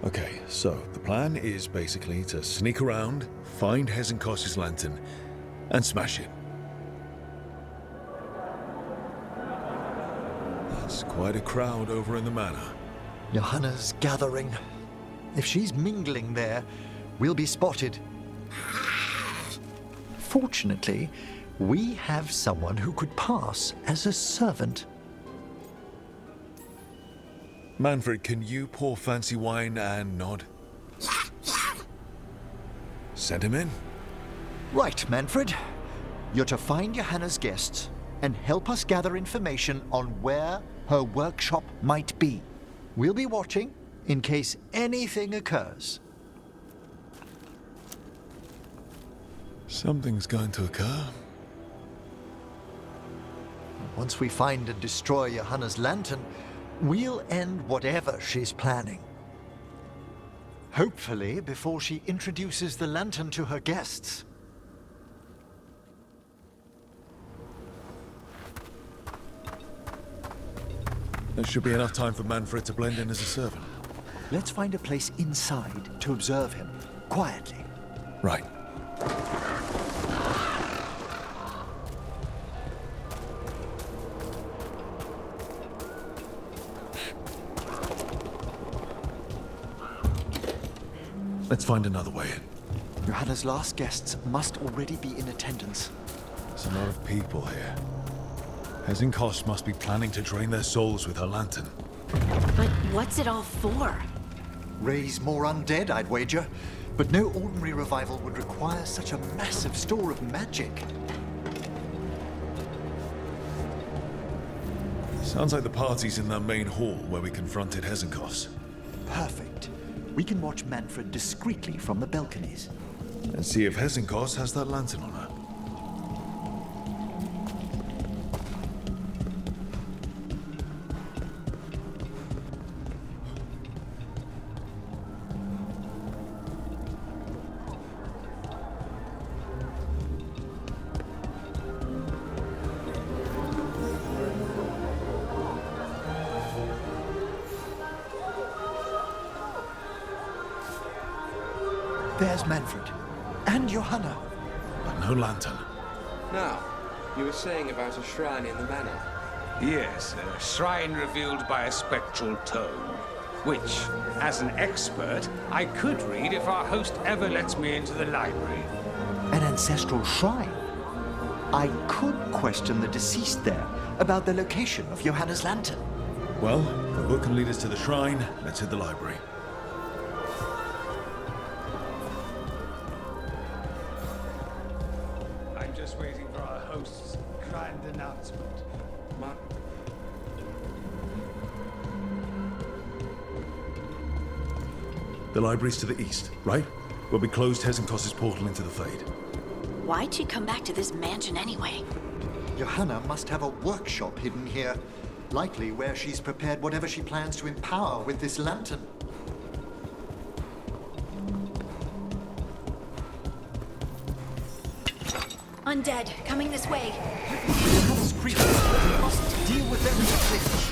Okay, so the plan is basically to sneak around, find Hezenkos's lantern, and smash it. That's quite a crowd over in the manor. Johanna's gathering. If she's mingling there, we'll be spotted. Fortunately, we have someone who could pass as a servant. Manfred, can you pour fancy wine and nod? Send him in. Right, Manfred. You're to find Johanna's guests and help us gather information on where her workshop might be. We'll be watching in case anything occurs. Something's going to occur. Once we find and destroy Johanna's lantern, we'll end whatever she's planning. Hopefully before she introduces the lantern to her guests. There should be enough time for Manfred to blend in as a servant. Let's find a place inside to observe him, quietly. Right. Let's find another way in. Johanna's last guests must already be in attendance. There's a lot of people here. Hezenkos must be planning to drain their souls with her lantern. But what's it all for? Raise more undead, I'd wager. But no ordinary revival would require such a massive store of magic. Sounds like the party's in that main hall where we confronted Hezenkos. Perfect. We can watch Manfred discreetly from the balconies. And see if Hezenkos has that lantern on her. There's Manfred. And Johanna. But no lantern. Now, you were saying about a shrine in the manor. Yes, a shrine revealed by a spectral tome, which, as an expert, I could read if our host ever lets me into the library. An ancestral shrine. I could question the deceased there about the location of Johanna's lantern. Well, if the book can lead us to the shrine, let's hit the library. I'm just waiting for our host's grand announcement. The library's to the east, right? Where we closed Hezenkos's portal into the Fade. Why'd she come back to this mansion anyway? Johanna must have a workshop hidden here. Likely where she's prepared whatever she plans to empower with this lantern. Undead, coming this way. Johanna's creatures. We must deal with them quickly.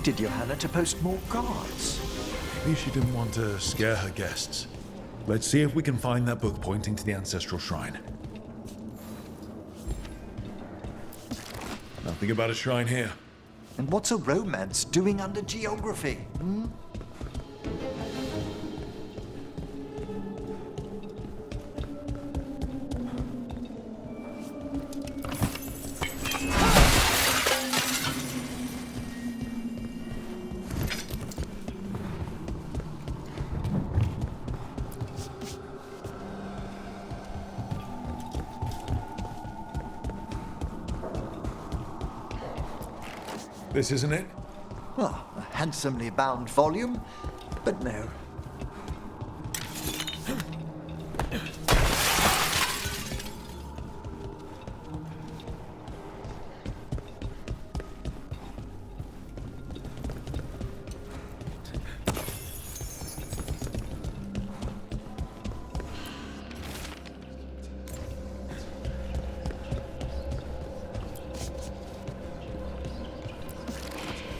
instructed Johanna to post more guards. Maybe she didn't want to scare her guests. Let's see if we can find that book pointing to the ancestral shrine. Nothing about a shrine here. And what's a romance doing under geography? Hmm? This isn't it? Well, a handsomely bound volume, but no.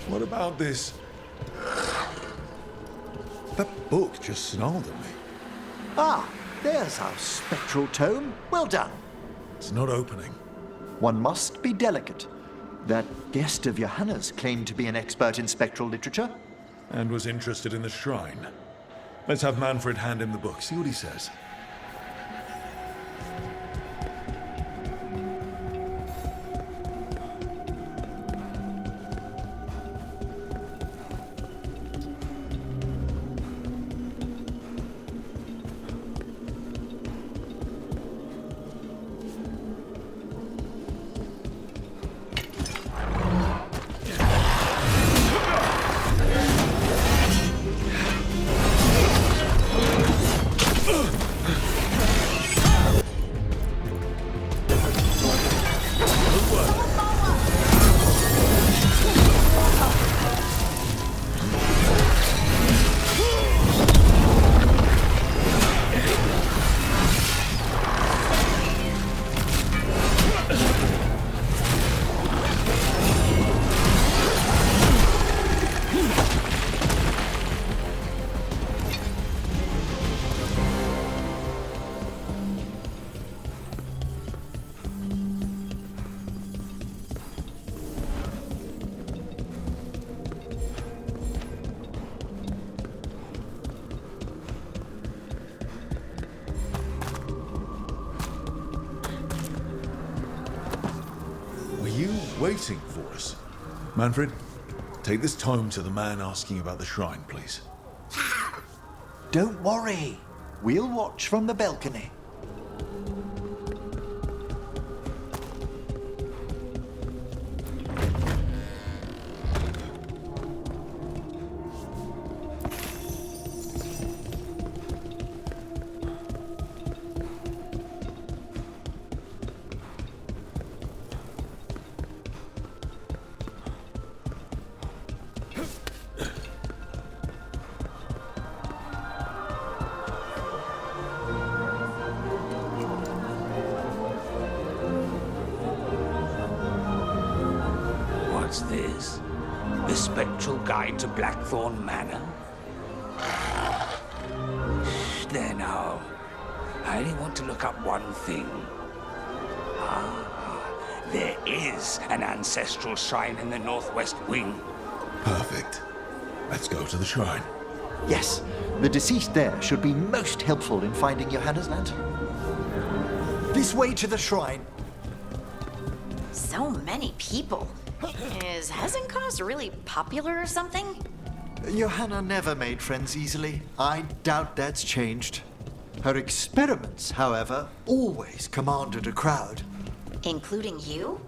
What about this? That book just snarled at me. Ah, there's our spectral tome. Well done. It's not opening. One must be delicate. That guest of Johanna's claimed to be an expert in spectral literature. And was interested in the shrine. Let's have Manfred hand him the book, see what he says. Waiting for us. Manfred, take this tome to the man asking about the shrine, please. Don't worry. We'll watch from the balcony. What's this? The Spectral Guide to Blackthorn Manor? Shh, there now. I only want to look up one thing. Ah, there is an ancestral shrine in the northwest wing. Perfect. Let's go to the shrine. Yes, the deceased there should be most helpful in finding Johanna's lantern. This way to the shrine. So many people. Is Hezenkos really popular or something? Johanna never made friends easily. I doubt that's changed. Her experiments, however, always commanded a crowd. Including you?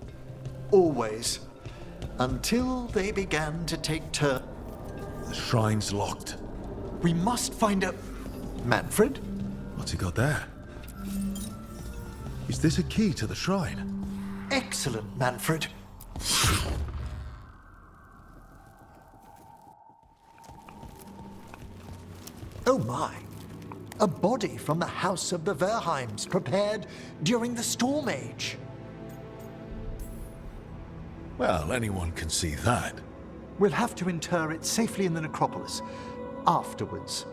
Always. Until they began to take turn. The shrine's locked. We must find a... Manfred? What's he got there? Is this a key to the shrine? Excellent, Manfred. Oh my. A body from the house of the Verheims, prepared during the Storm Age. Well, anyone can see that. We'll have to inter it safely in the necropolis. Afterwards.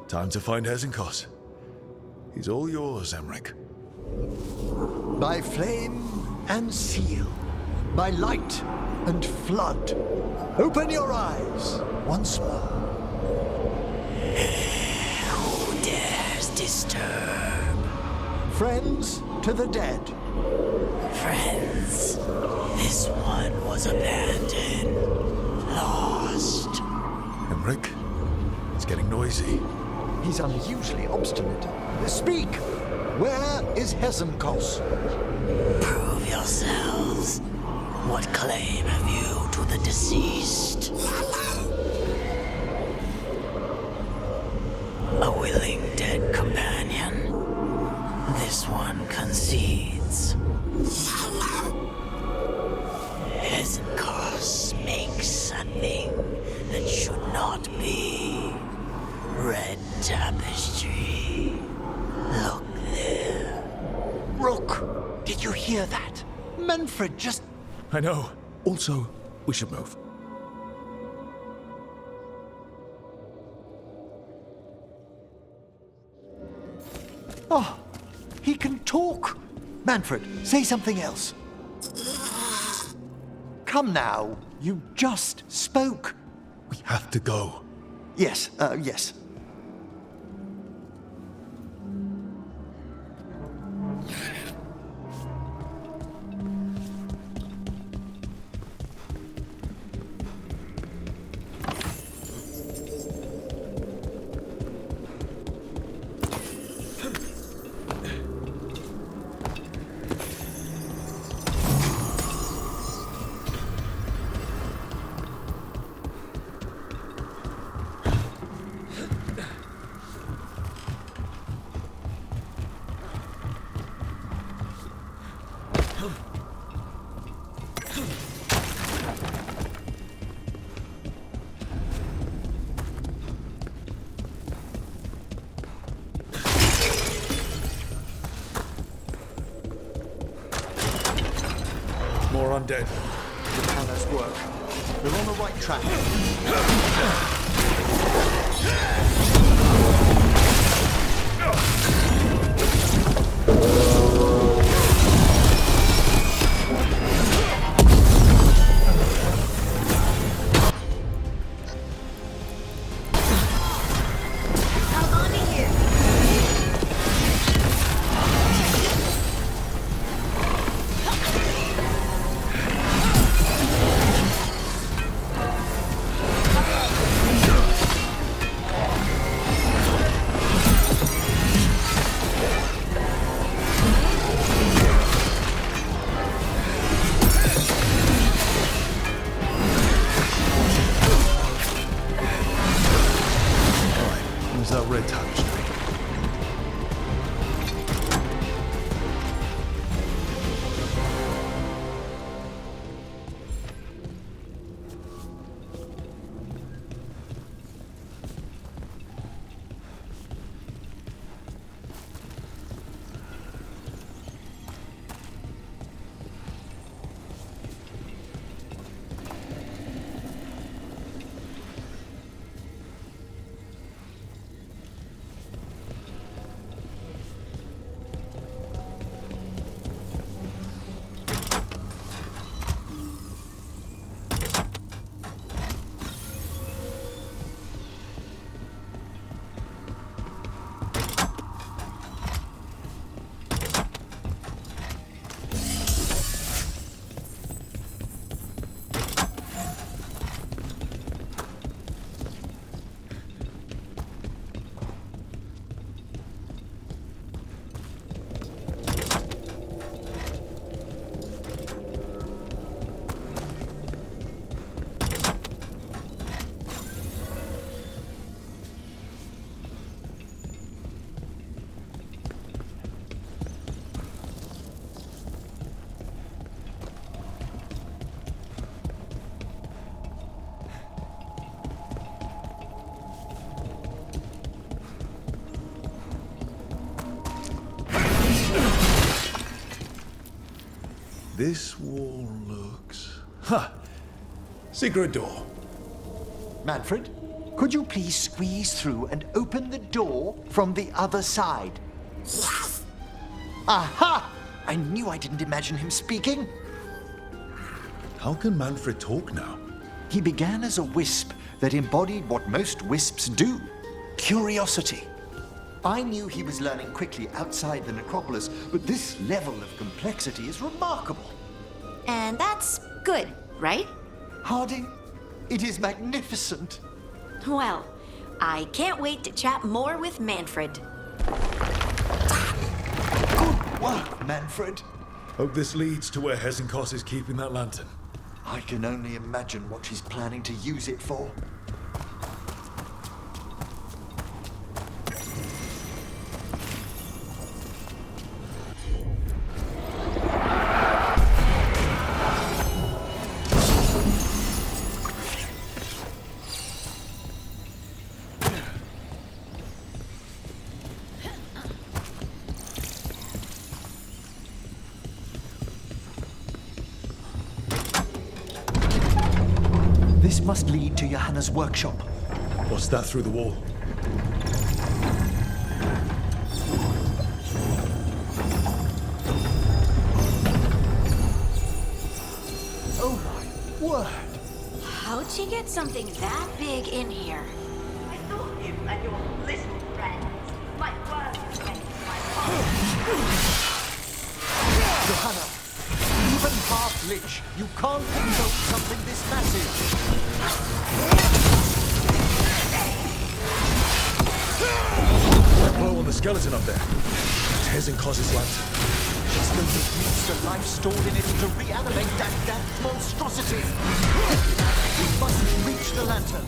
Time to find Hezenkos. He's all yours, Emmerich. By flame and seal. By light and flood. Open your eyes once more. Who dares disturb? Friends to the dead. Friends, this one was abandoned. Lost. Emmerich, it's getting noisy. He's unusually obstinate. Speak! Where is Hezenkos? Prove yourselves. What claim have you to the deceased? A willing dead companion? This one concedes. Hezenkos makes a thing that should not be. Red tapestry. Look there. Rook, did you hear that? Manfred just... I know. Also, we should move. Oh, he can talk. Manfred, say something else. Come now, you just spoke. We have to go. Yes, yes. More undead. The planners work. We're on the right track. Where's that red tapestry? This wall looks... Ha! Secret door. Manfred. Could you please squeeze through and open the door from the other side? Aha! I knew I didn't imagine him speaking. How can Manfred talk now? He began as a wisp that embodied what most wisps do: curiosity. I knew he was learning quickly outside the necropolis, but this level of complexity is remarkable. And that's good, right? Harding, it is magnificent. Well, I can't wait to chat more with Manfred. Good work, Manfred. Hope this leads to where Hesenkos is keeping that lantern. I can only imagine what she's planning to use it for. This must lead to Johanna's workshop. What's that through the wall? Oh my word! How'd she get something that big in here? I thought you and your little friends might work against my father. Johanna, even half-lich, you can't control something this massive. That glow on the skeleton up there. It's Hesenkos' lantern. She's going to use the life stored in it to reanimate that monstrosity. We must reach the lantern.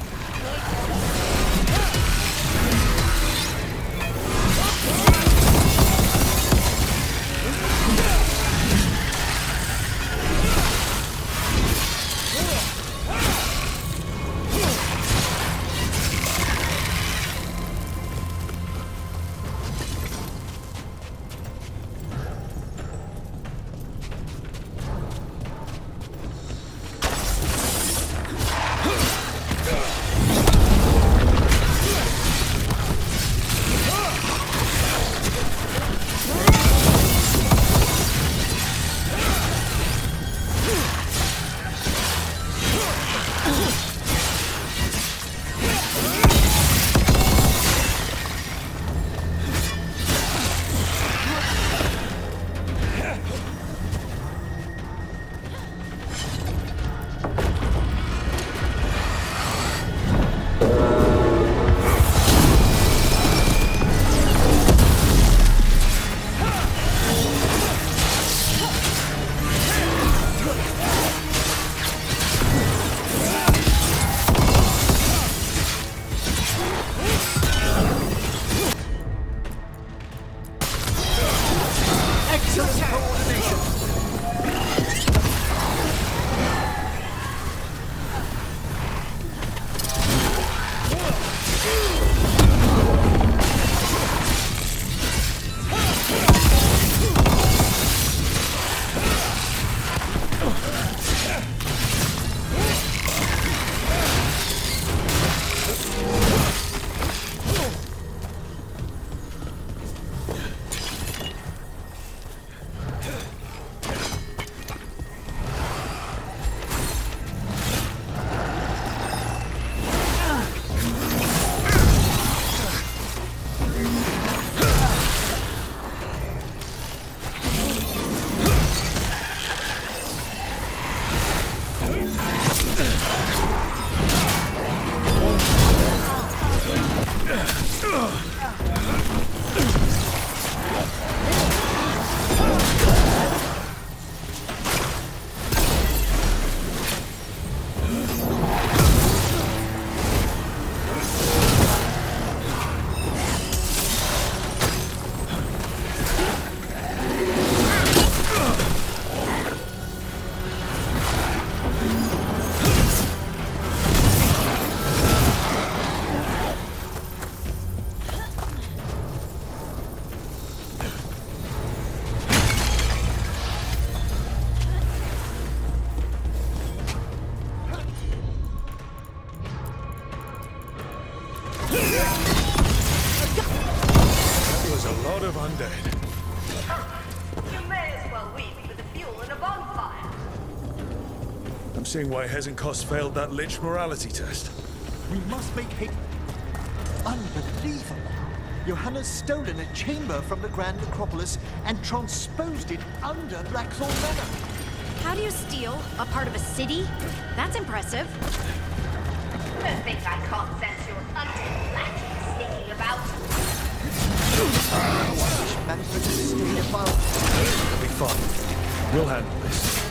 of undead. You may as well weep with the fuel in a bonfire. I'm seeing why Hezenkos failed that Lich morality test. We must make haste. Unbelievable. Johanna's stolen a chamber from the Grand Necropolis and transposed it under Blackthorn Manor. How do you steal a part of a city? That's impressive. Don't think I can't sense your undead lackey sneaking about. Manfred has stayed above. It'll be fine. We'll handle this.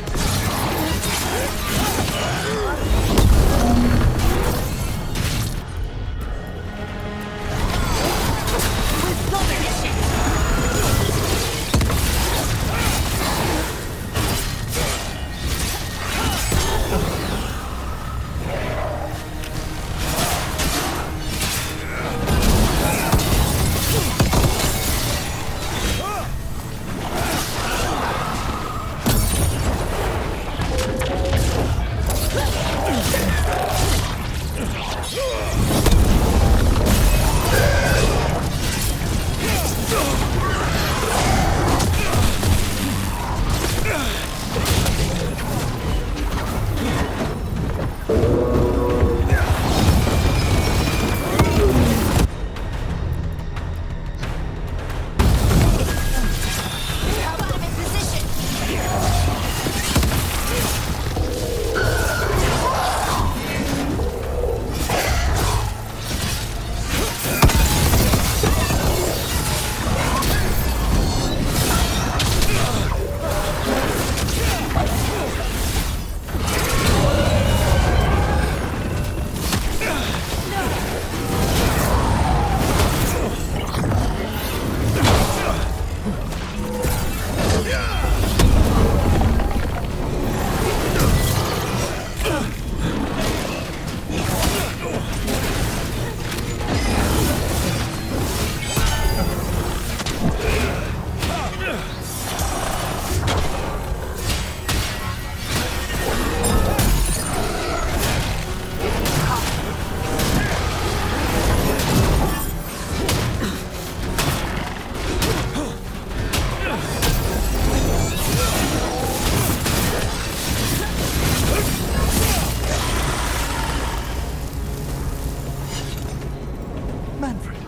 Manfred,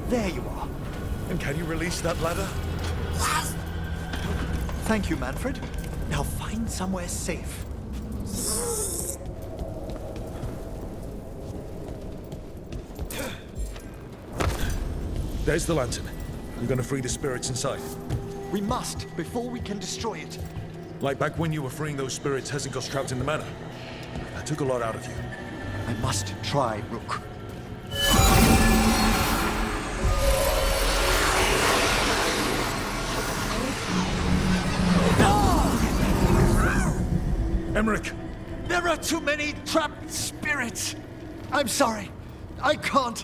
there you are. And can you release that ladder? Thank you, Manfred. Now find somewhere safe. There's the lantern. You're gonna free the spirits inside. We must, before we can destroy it. Like back when you were freeing those spirits Hezenkos trapped in the manor. That took a lot out of you. I must try, Rook. Emmerich! There are too many trapped spirits. I'm sorry. I can't.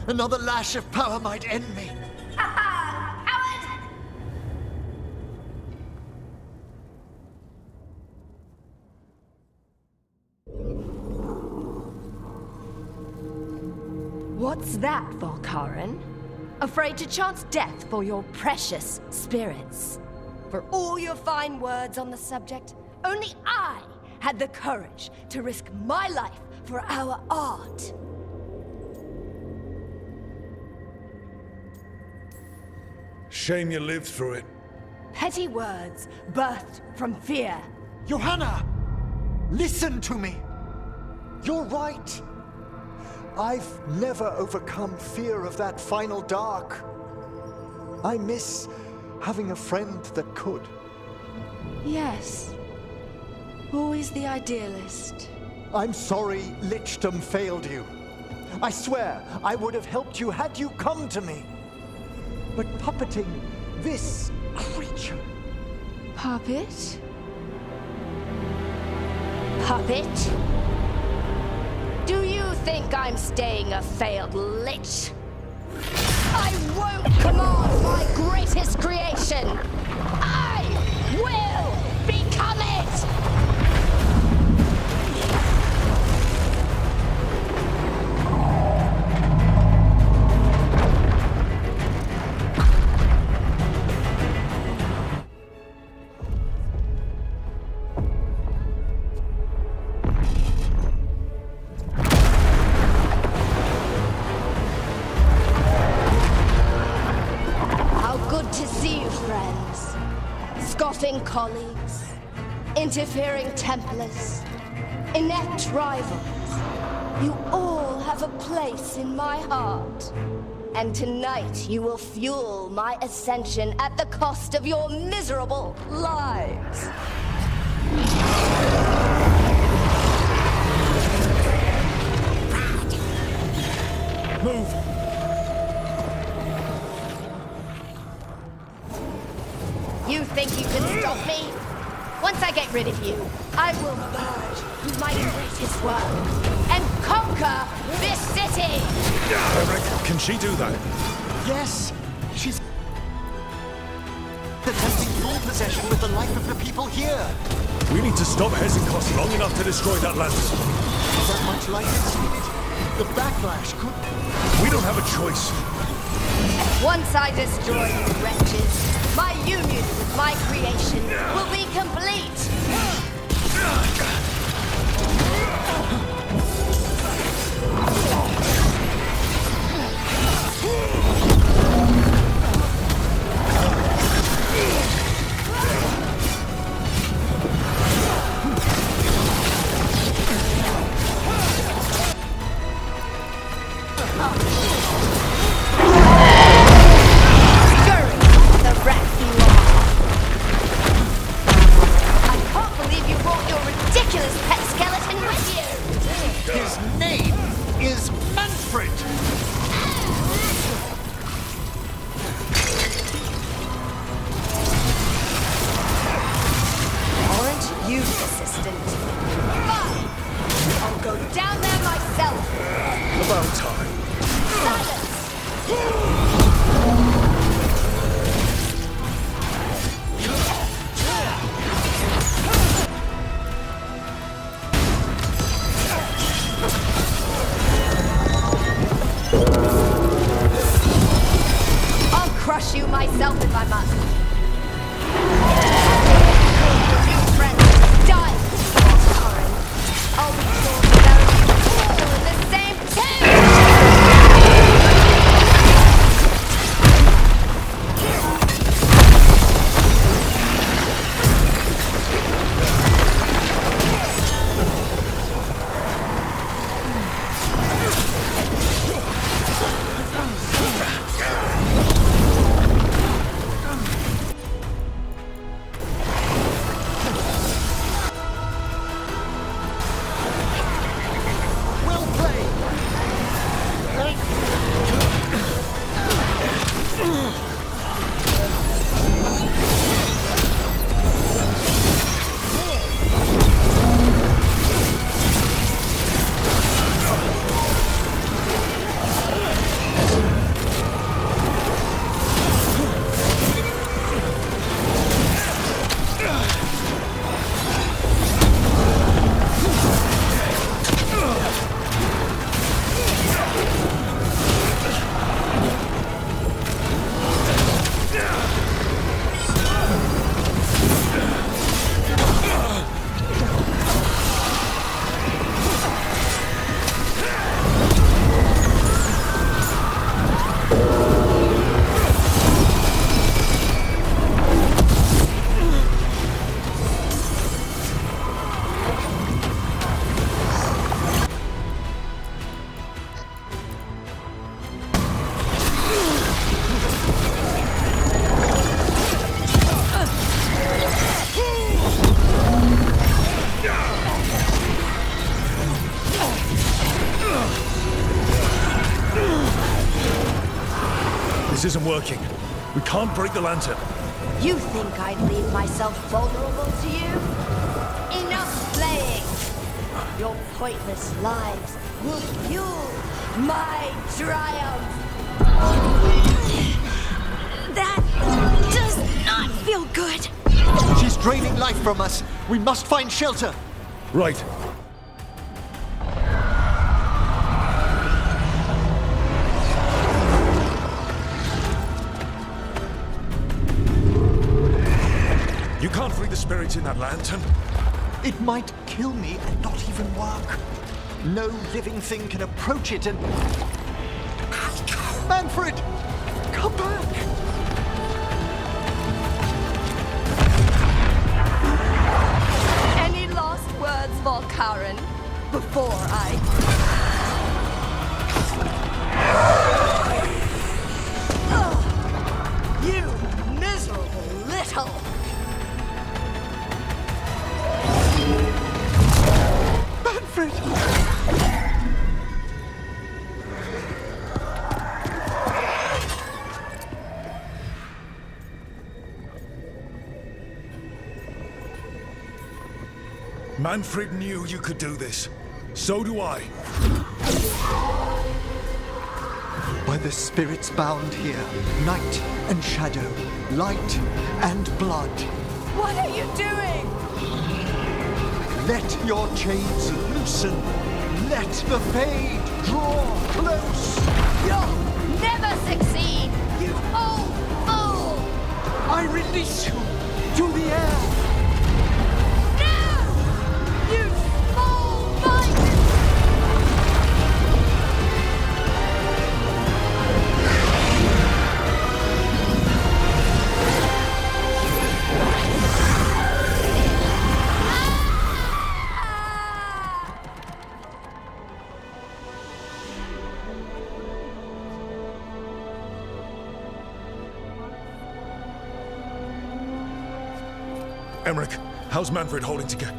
Another lash of power might end me. Coward! What's that, Volkaren? Afraid to chance death for your precious spirits? For all your fine words on the subject, only I had the courage to risk my life for our art. Shame you lived through it. Petty words birthed from fear. Johanna! Listen to me. You're right. I've never overcome fear of that final dark. I miss having a friend that could. Yes. Always the idealist. I'm sorry Lichdom failed you. I swear I would have helped you had you come to me. But puppeting this creature... Puppet? Puppet? Do you think I'm staying a failed lich? I won't command my greatest creation! I will become it! Bluffing colleagues, interfering Templars, inept rivals, you all have a place in my heart. And tonight you will fuel my ascension at the cost of your miserable lives. Move! You think you can stop me? Once I get rid of you, I will merge with my greatest work and conquer this city! Eric, can she do that? Yes, she's attempting full possession with the life of the people here. We need to stop Hezenkos long enough to destroy that lantern. That much light inside it. The backlash could... We don't have a choice. Once I destroy you wretches, my union with my creation will be complete! Crush you myself if I must. Your new friend died, Karen. I'll be sure to bury you all in the same tomb! This isn't working. We can't break the lantern. You think I'd leave myself vulnerable to you? Enough playing! Your pointless lives will fuel my triumph! That does not feel good! She's draining life from us. We must find shelter. Right. You can't free the spirits in that lantern. It might kill me and not even work. No living thing can approach it and... Manfred! Come back! words, Volkaren, before I... Ugh, you miserable little... Manfred knew you could do this. So do I. By the spirits bound here, night and shadow, light and blood. What are you doing? Let your chains loosen. Let the fade draw close. You'll never succeed, you old fool! I release you to the air. No! You small-minded... Emmerich, how's Manfred holding together?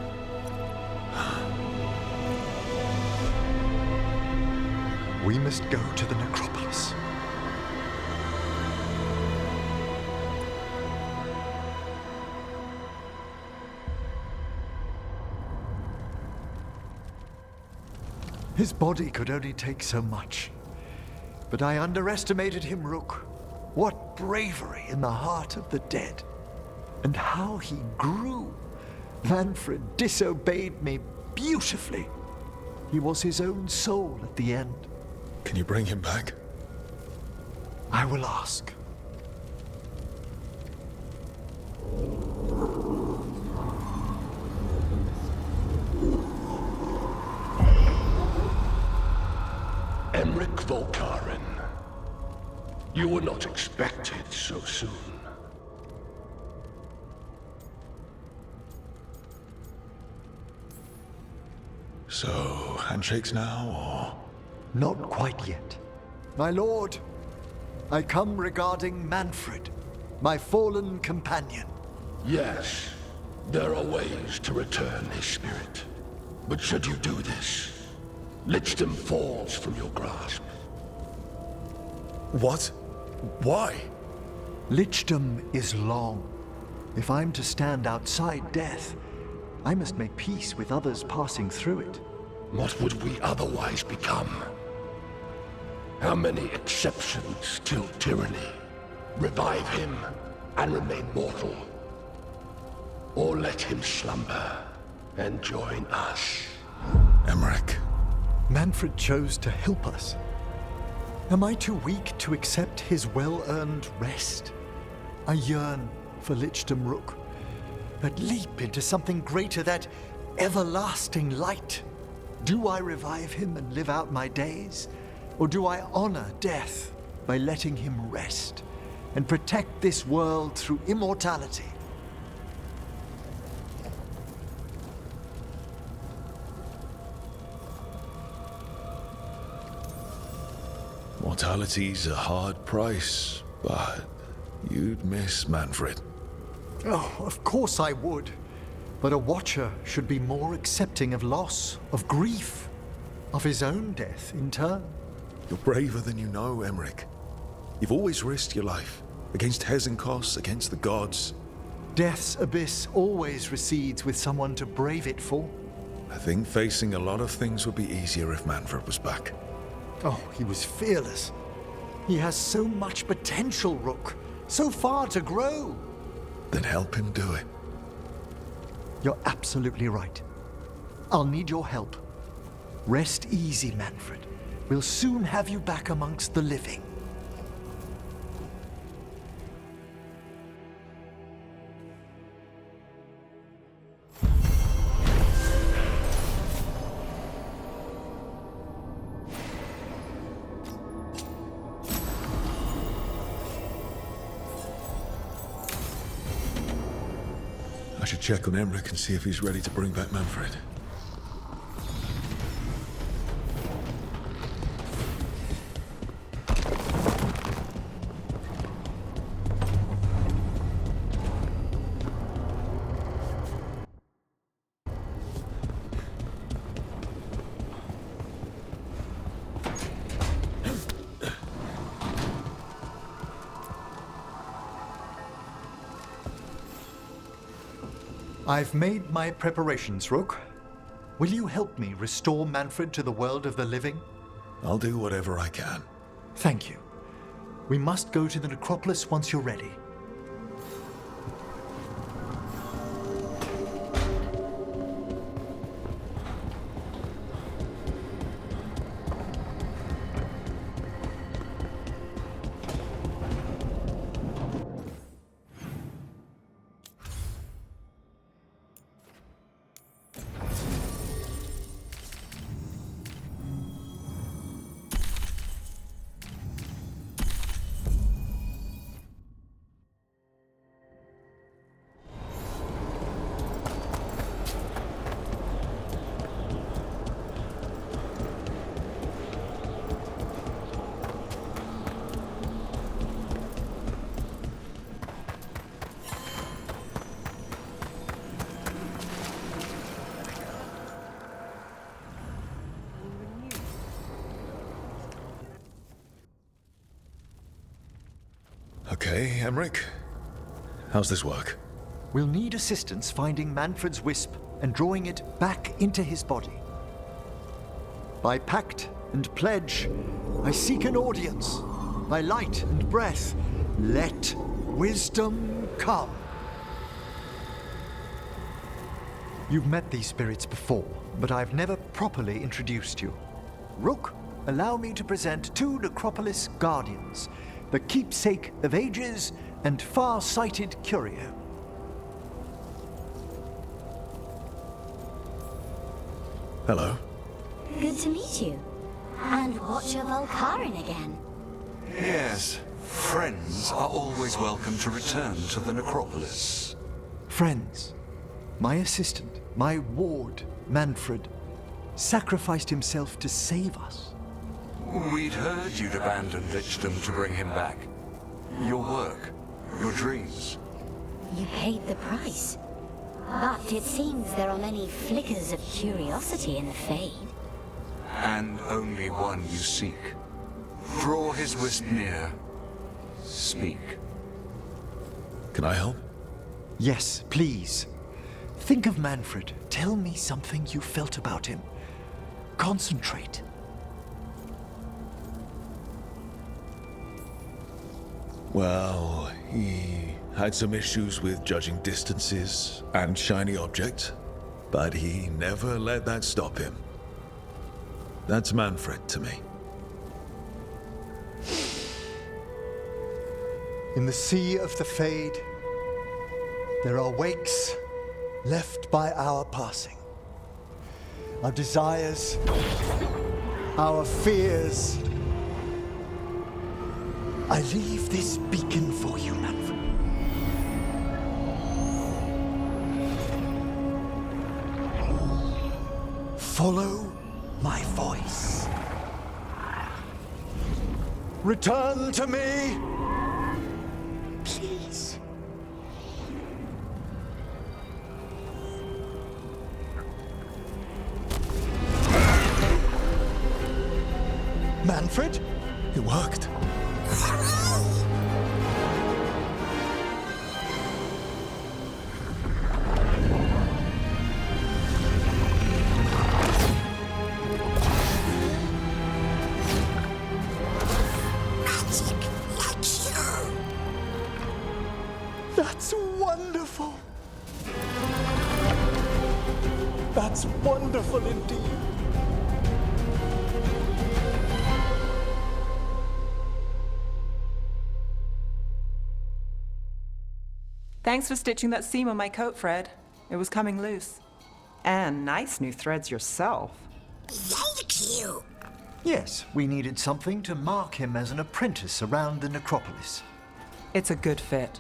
We must go to the necropolis. His body could only take so much. But I underestimated him, Rook. What bravery in the heart of the dead. And how he grew. Manfred disobeyed me beautifully. He was his own soul at the end. Can you bring him back? I will ask. Emmerich Volkaren. You were not expected so soon. So, handshakes now, Not quite yet. My lord, I come regarding Manfred, my fallen companion. Yes, there are ways to return his spirit. But should you do this, Lichdom falls from your grasp. or... What? Why? Lichdom is long. If I'm to stand outside death, I must make peace with others passing through it. What would we otherwise become? How many exceptions till tyranny? Revive him and remain mortal. Or let him slumber and join us. Emmerich. Manfred chose to help us. Am I too weak to accept his well-earned rest? I yearn for Lichdom Rook, that leap into something greater, that everlasting light. Do I revive him and live out my days? Or do I honor death by letting him rest and protect this world through immortality? Mortality's a hard price, but you'd miss Manfred. Oh, of course I would. But a Watcher should be more accepting of loss, of grief, of his own death in turn. You're braver than you know, Emmerich. You've always risked your life. Against Hezenkos, against the gods. Death's abyss always recedes with someone to brave it for. I think facing a lot of things would be easier if Manfred was back. Oh, he was fearless. He has so much potential, Rook. So far to grow. Then help him do it. You're absolutely right. I'll need your help. Rest easy, Manfred. We'll soon have you back amongst the living. I should check on Emmerich and see if he's ready to bring back Manfred. I've made my preparations, Rook. Will you help me restore Manfred to the world of the living? I'll do whatever I can. Thank you. We must go to the necropolis once you're ready. Okay, Emmerich. How's this work? We'll need assistance finding Manfred's wisp and drawing it back into his body. By pact and pledge, I seek an audience. By light and breath, let wisdom come. You've met these spirits before, but I've never properly introduced you. Rook, allow me to present two Necropolis Guardians, the keepsake of ages and far-sighted curio. Hello. Good to meet you. And Watcher Volkaren again. Yes, friends are always welcome to return to the necropolis. Friends, my assistant, my ward, Manfred, sacrificed himself to save us. We'd heard you'd abandoned Lichdom to bring him back. Your work, your dreams. You paid the price. But it seems there are many flickers of curiosity in the Fade. And only one you seek. Draw his wisp near. Speak. Can I help? Yes, please. Think of Manfred. Tell me something you felt about him. Concentrate. Well, he had some issues with judging distances and shiny objects, but he never let that stop him. That's Manfred to me. In the sea of the Fade, there are wakes left by our passing. Our desires, our fears. I leave this beacon for you, Manfred. Follow my voice. Return to me, please. Manfred? It worked. That's wonderful. That's wonderful indeed. Thanks for stitching that seam on my coat, Fred. It was coming loose. And nice new threads yourself. Thank you. Yes, we needed something to mark him as an apprentice around the necropolis. It's a good fit.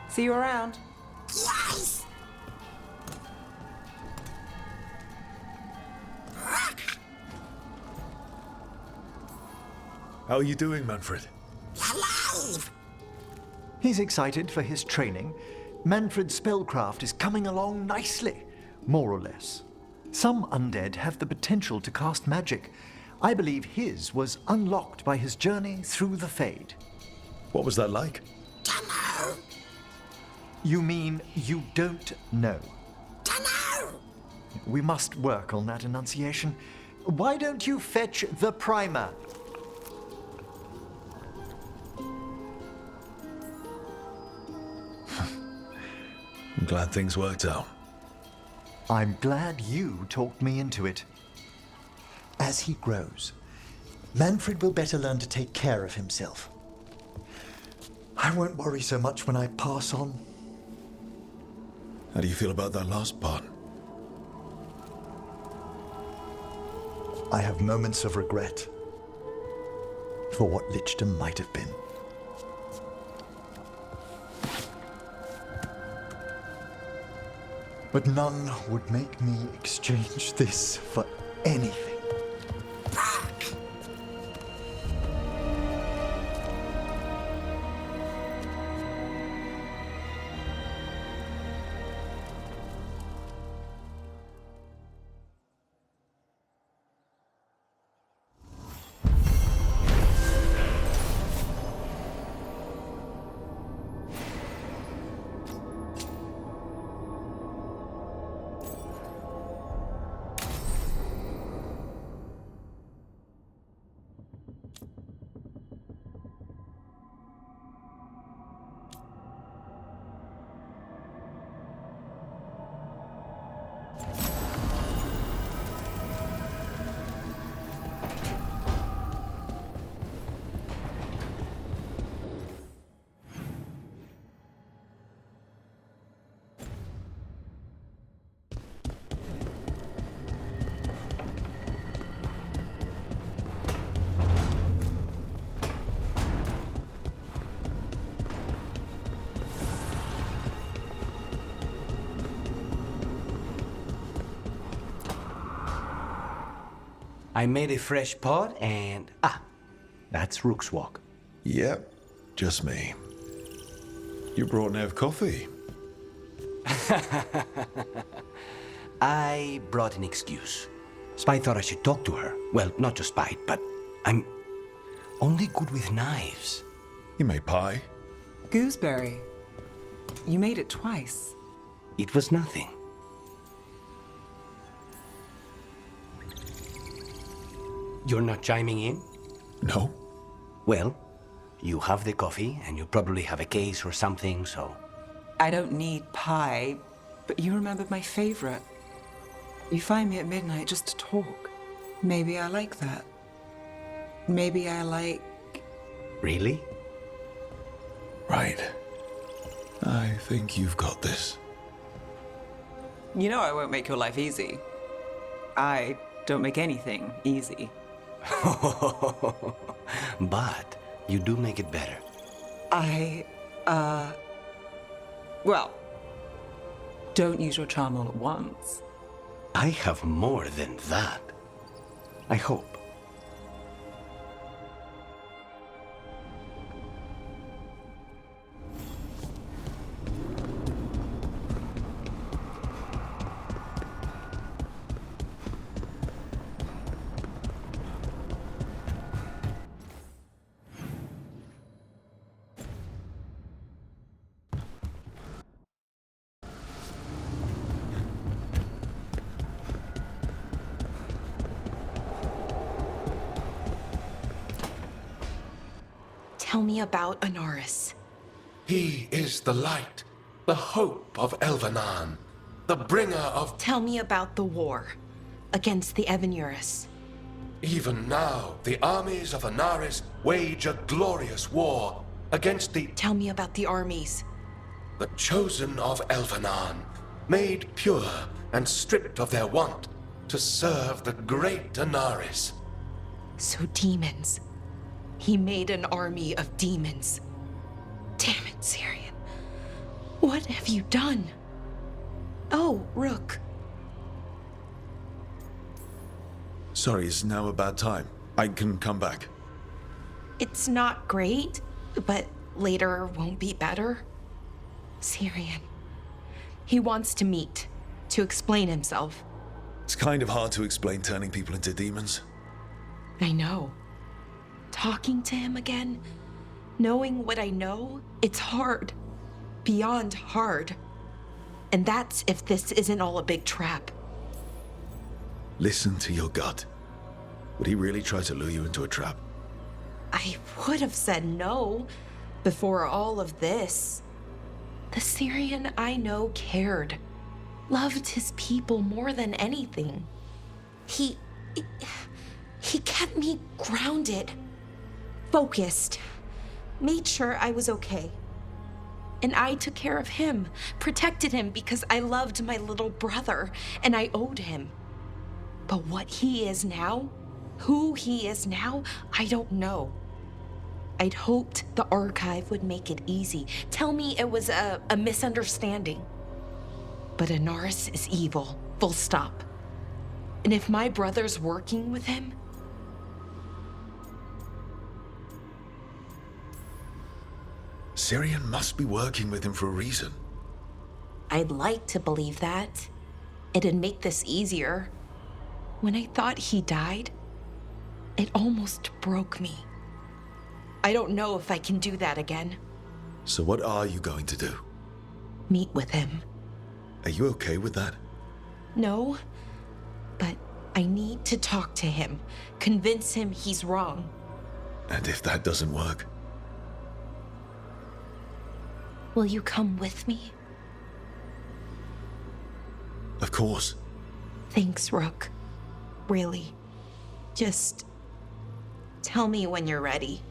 See you around. Yes. How are you doing, Manfred? Alive. He's excited for his training. Manfred's spellcraft is coming along nicely, more or less. Some undead have the potential to cast magic. I believe his was unlocked by his journey through the Fade. What was that like? Dunno. You mean you don't know? We must work on that enunciation. Why don't you fetch the primer? I'm glad things worked out. I'm glad you talked me into it. As he grows, Manfred will better learn to take care of himself. I won't worry so much when I pass on. How do you feel about that last part? I have moments of regret for what Lichdom might have been. But none would make me exchange this for anything. I made a fresh pot and... that's Rook's Walk. Yep, just me. You brought Nev coffee. I brought an excuse. Spite thought I should talk to her. Well, not just Spite, but I'm only good with knives. You made pie? Gooseberry. You made it twice. It was nothing. You're not chiming in? No. Well, you have the coffee, and you probably have a case or something, so... I don't need pie, but you remembered my favorite. You find me at midnight just to talk. Maybe I like that. Maybe I like... Really? Right. I think you've got this. You know I won't make your life easy. I don't make anything easy. But you do make it better. Well, don't use your charm all at once. I have more than that. I hope. Tell me about Anaris. He is the light, the hope of Elvenan, the bringer of... Tell me about the war against the Evenuris. Even now, the armies of Anaris wage a glorious war against the... Tell me about the armies. The chosen of Elvenan, made pure and stripped of their want to serve the great Anaris. So demons. He made an army of demons. Damn it, Syrian. What have you done? Oh, Rook. Sorry, it's now a bad time. I can come back. It's not great, but later won't be better. Syrian. He wants to meet, to explain himself. It's kind of hard to explain turning people into demons. I know. Talking to him again, knowing what I know, it's hard. Beyond hard. And that's if this isn't all a big trap. Listen to your gut. Would he really try to lure you into a trap? I would have said no before all of this. The Syrian I know cared, loved his people more than anything. He kept me grounded, focused, made sure I was okay. And I took care of him, protected him because I loved my little brother and I owed him. But what he is now, who he is now, I don't know. I'd hoped the archive would make it easy, tell me it was a misunderstanding. But Anaris is evil, full stop. And if my brother's working with him, Syrian must be working with him for a reason. I'd like to believe that. It'd make this easier. When I thought he died, it almost broke me. I don't know if I can do that again. So what are you going to do? Meet with him. Are you okay with that? No, but I need to talk to him, convince him he's wrong. And if that doesn't work? Will you come with me? Of course. Thanks, Rook. Really. Just tell me when you're ready.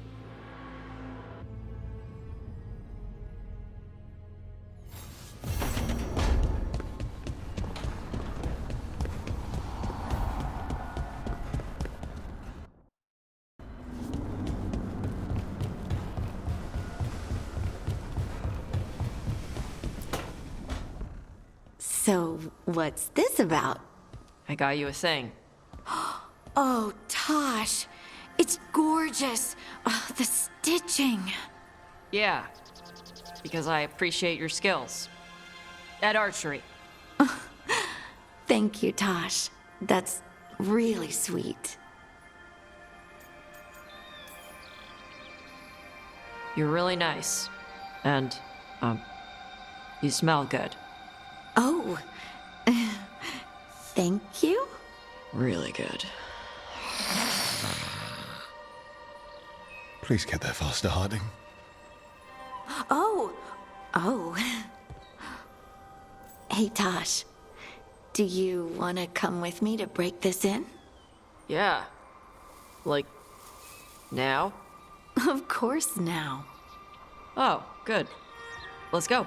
So, what's this about? I got you a thing. Oh, Tosh, it's gorgeous. Oh, the stitching. Yeah, because I appreciate your skills. At archery. Thank you, Tosh. That's really sweet. You're really nice. And, you smell good. Oh, thank you? Really good. Please get there faster, Harding. Oh. Hey, Tosh. Do you want to come with me to break this in? Yeah. Like, now? Of course now. Oh, good. Let's go.